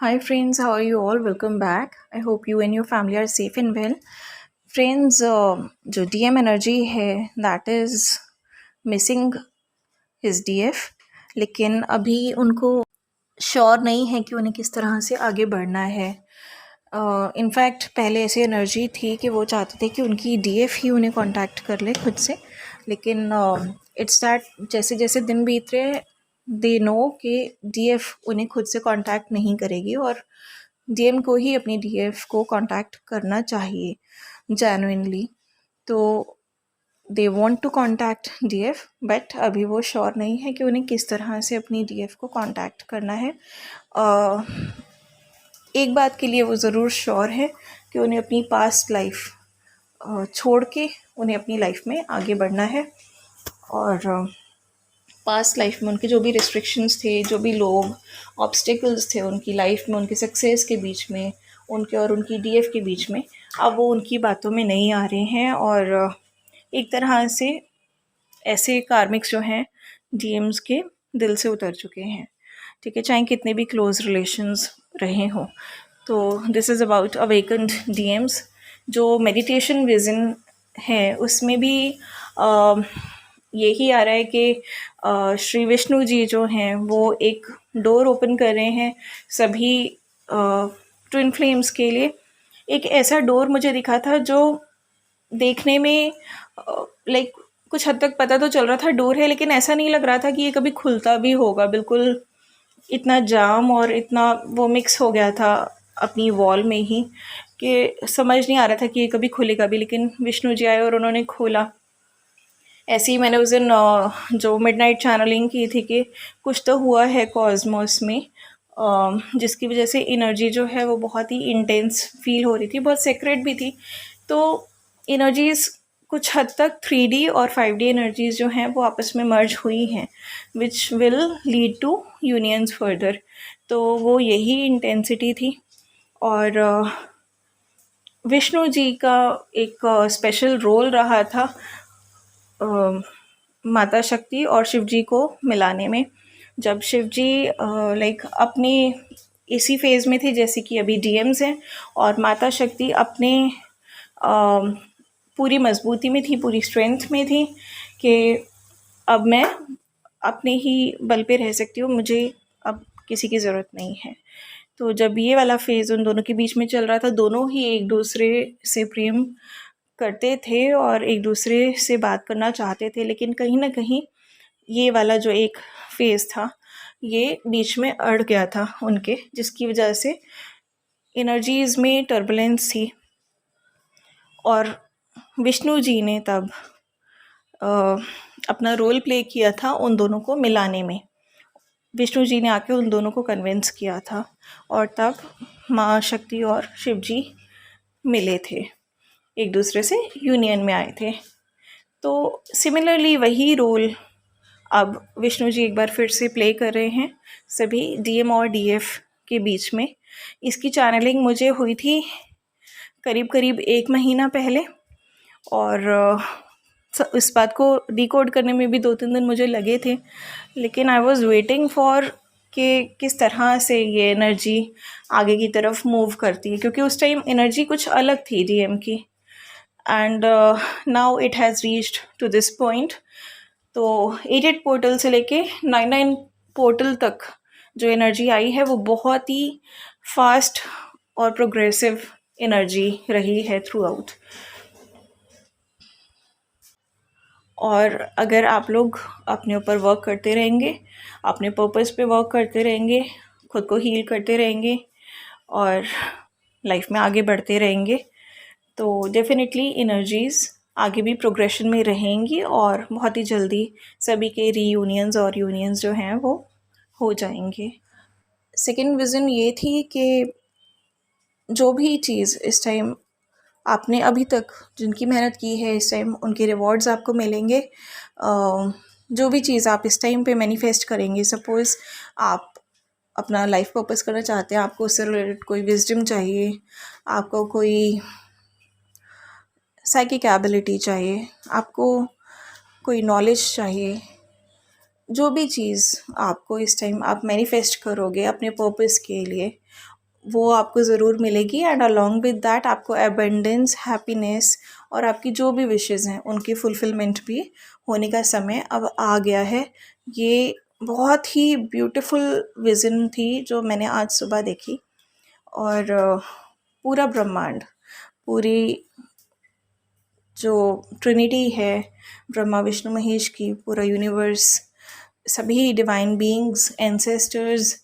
Hi friends, how are you all? Welcome back. I hope you and your family are safe and well. Friends, जो DM energy है that is missing his DF, लेकिन अभी उनको sure नहीं है कि उन्हें किस तरह से आगे बढ़ना है. इनफैक्ट पहले ऐसी एनर्जी थी कि वो चाहते थे कि उनकी DF ही उन्हें कांटेक्ट कर ले खुद से, लेकिन इट्स दैट जैसे जैसे दिन बीत रहे दे नो कि DF उन्हें खुद से कांटेक्ट नहीं करेगी और DM को ही अपनी DF को कांटेक्ट करना चाहिए जेन्युइनली. तो they want to contact DF but अभी वो श्योर नहीं है कि उन्हें किस तरह से अपनी DF को कांटेक्ट करना है. एक बात के लिए वो ज़रूर श्योर है कि उन्हें अपनी पास्ट लाइफ छोड़ के उन्हें अपनी लाइफ में आगे बढ़ना है. और पास्ट लाइफ में उनके जो भी रिस्ट्रिक्शंस थे, जो भी लोग ऑब्स्टिकल्स थे उनकी लाइफ में, उनके सक्सेस के बीच में, उनके और उनकी DF के बीच में, अब वो उनकी बातों में नहीं आ रहे हैं. और एक तरह से ऐसे कार्मिक्स जो हैं DMs के दिल से उतर चुके हैं. ठीक है, चाहे कितने भी क्लोज रिलेशंस रहे हों. तो this is about awakened DMs. जो मेडिटेशन विज़न है उसमें भी यही आ रहा है कि श्री विष्णु जी जो हैं वो एक डोर ओपन कर रहे हैं सभी ट्विन फ्लेम्स के लिए. एक ऐसा डोर मुझे दिखा था जो देखने में लाइक कुछ हद तक पता तो चल रहा था डोर है, लेकिन ऐसा नहीं लग रहा था कि ये कभी खुलता भी होगा. बिल्कुल इतना जाम और इतना वो मिक्स हो गया था अपनी वॉल में ही कि समझ नहीं आ रहा था कि ये कभी खुलेगा भी. लेकिन विष्णु जी आए और उन्होंने खोला. ऐसे ही मैंने उस दिन जो मिडनाइट चैनलिंग की थी कि कुछ तो हुआ है कॉस्मोस में, जिसकी वजह से एनर्जी जो है वो बहुत ही इंटेंस फील हो रही थी, बहुत सेक्रेट भी थी. तो एनर्जीज़ कुछ हद तक 3D और 5D एनर्जीज़ जो हैं वो आपस में मर्ज हुई हैं, which will lead to unions further. तो वो यही इंटेंसिटी थी. और विष्णु जी का एक स्पेशल रोल रहा था माता शक्ति और शिव जी को मिलाने में. जब शिव जी लाइक अपने इसी फेज़ में थे जैसे कि अभी DMs हैं, और माता शक्ति अपने पूरी मजबूती में थी, पूरी स्ट्रेंथ में थी कि अब मैं अपने ही बल पे रह सकती हूँ, मुझे अब किसी की ज़रूरत नहीं है. तो जब ये वाला फेज़ उन दोनों के बीच में चल रहा था, दोनों ही एक दूसरे से प्रेम करते थे और एक दूसरे से बात करना चाहते थे, लेकिन कहीं ना कहीं ये वाला जो एक फेज़ था ये बीच में अड़ गया था उनके, जिसकी वजह से एनर्जीज़ में टर्बुलेंस थी. और विष्णु जी ने तब अपना रोल प्ले किया था उन दोनों को मिलाने में. विष्णु जी ने आके उन दोनों को कन्विंस किया था और तब माँ शक्ति और शिव जी मिले थे, एक दूसरे से यूनियन में आए थे. तो सिमिलरली वही रोल अब विष्णु जी एक बार फिर से प्ले कर रहे हैं सभी DM और DF के बीच में. इसकी चैनलिंग मुझे हुई थी करीब करीब 1 महीना पहले, और इस बात को डिकोड करने में भी 2-3 दिन मुझे लगे थे. लेकिन आई वॉज़ वेटिंग फॉर कि किस तरह से ये एनर्जी आगे की तरफ मूव करती है, क्योंकि उस टाइम एनर्जी कुछ अलग थी DM की. And now it has reached to this point. तो 88 पोर्टल से लेके 99 पोर्टल तक जो एनर्जी आई है वो बहुत ही फास्ट और प्रोग्रेसिव एनर्जी रही है थ्रू आउट. और अगर आप लोग अपने ऊपर वर्क करते रहेंगे, अपने पर्पस पे वर्क करते रहेंगे, खुद को हील करते रहेंगे और लाइफ में आगे बढ़ते रहेंगे, तो डेफिनेटली एनर्जीज़ आगे भी प्रोग्रेशन में रहेंगी और बहुत ही जल्दी सभी के रीयूनियंस और यूनियंस जो हैं वो हो जाएंगे. सेकेंड विज़न ये थी कि जो भी चीज़ इस टाइम आपने अभी तक जिनकी मेहनत की है, इस टाइम उनके रिवॉर्ड्स आपको मिलेंगे. जो भी चीज़ आप इस टाइम पे मैनिफेस्ट करेंगे, सपोज़ आप अपना लाइफ पर्पस करना चाहते हैं, आपको उससे रिलेटेड कोई विजडम चाहिए, आपको कोई साइकिक एबिलिटी चाहिए, आपको कोई नॉलेज चाहिए, जो भी चीज़ आपको इस टाइम आप मैनिफेस्ट करोगे अपने पर्पस के लिए, वो आपको ज़रूर मिलेगी। एंड अलॉन्ग विद दैट आपको एबंडेंस, हैप्पीनेस और आपकी जो भी विशेज़ हैं उनकी फुलफिलमेंट भी होने का समय अब आ गया है। ये बहुत ही ब्यूटीफुल विज़न थी जो मैंने आज सुबह देखी। और पूरा ब्रह्मांड, पूरी जो ट्रिनिटी है ब्रह्मा विष्णु महेश की, पूरा यूनिवर्स, सभी डिवाइन बीइंग्स, एंसेस्टर्स,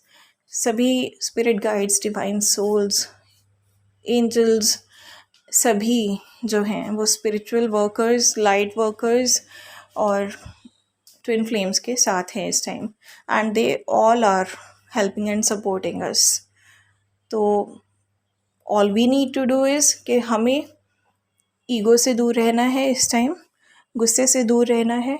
सभी spirit guides, divine souls, angels, सभी जो हैं वो स्पिरिचुअल वर्कर्स, लाइट वर्कर्स और ट्विन फ्लेम्स के साथ हैं इस time. And they all are helping and supporting us. तो all we need to do is कि हमें ईगो से दूर रहना है इस टाइम, गुस्से से दूर रहना है,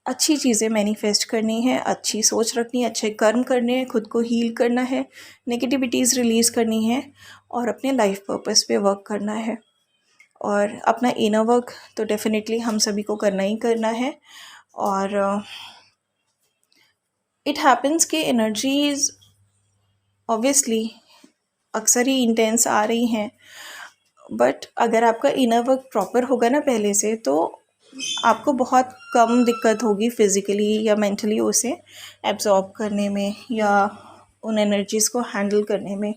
अच्छी चीज़ें मैनिफेस्ट करनी है, अच्छी सोच रखनी है, अच्छे कर्म करने हैं, खुद को हील करना है, नेगेटिविटीज़ रिलीज़ करनी है और अपने लाइफ पर्पस पे वर्क करना है। और अपना इनर वर्क तो डेफिनेटली हम सभी को करना ही करना है। और इट हैपन्स कि एनर्जीज़ ऑब्वियसली अक्सर ही इंटेंस आ रही हैं, बट अगर आपका इनर वर्क प्रॉपर होगा ना पहले से, तो आपको बहुत कम दिक्कत होगी फिज़िकली या मेंटली उसे एब्जॉर्ब करने में या उन एनर्जीज़ को हैंडल करने में।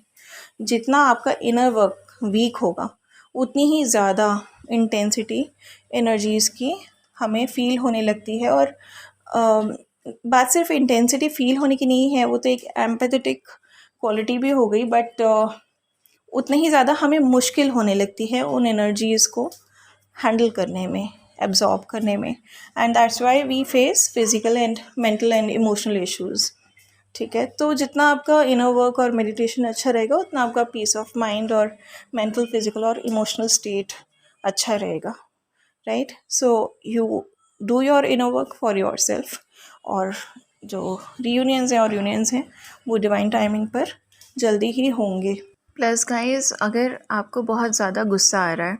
जितना आपका इनर वर्क वीक होगा उतनी ही ज़्यादा इंटेंसिटी एनर्जीज़ की हमें फ़ील होने लगती है। और बात सिर्फ इंटेंसिटी फ़ील होने की नहीं है, वो तो एक एम्पैथेटिक क्वालिटी भी हो गई, बट उतनी ही ज़्यादा हमें मुश्किल होने लगती है उन एनर्जीज़ को हैंडल करने में, एब्जॉर्ब करने में। And that's why we face physical and mental and emotional issues. ठीक है, तो जितना आपका इनर वर्क और मेडिटेशन अच्छा रहेगा उतना आपका पीस ऑफ माइंड और मेंटल, फिजिकल और इमोशनल स्टेट अच्छा रहेगा, right. So you do your inner work for your self. और जो रीयूनियंस हैं और यूनियंस हैं वो डिवाइन टाइमिंग पर जल्दी ही होंगे। प्लस गाइस, अगर आपको बहुत ज़्यादा गुस्सा आ रहा है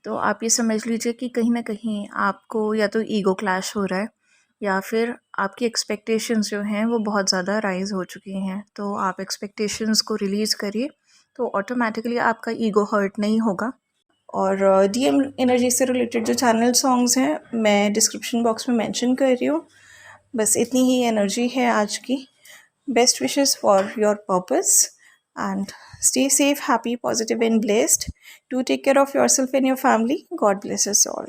तो आप ये समझ लीजिए कि कहीं ना कहीं आपको या तो ईगो क्लैश हो रहा है या फिर आपकी एक्सपेक्टेशंस जो हैं वो बहुत ज़्यादा राइज़ हो चुकी हैं। तो आप एक्सपेक्टेशंस को रिलीज़ करिए तो ऑटोमेटिकली आपका ईगो हर्ट नहीं होगा। और डीएम एनर्जी से रिलेटेड जो चैनल सॉन्ग्स हैं मैं डिस्क्रिप्शन बॉक्स में मेंशन कर रही हूँ। बस इतनी ही एनर्जी है आज की। Best wishes for your purpose and stay safe, happy, positive and blessed. Do take care of yourself and your family. God bless us all.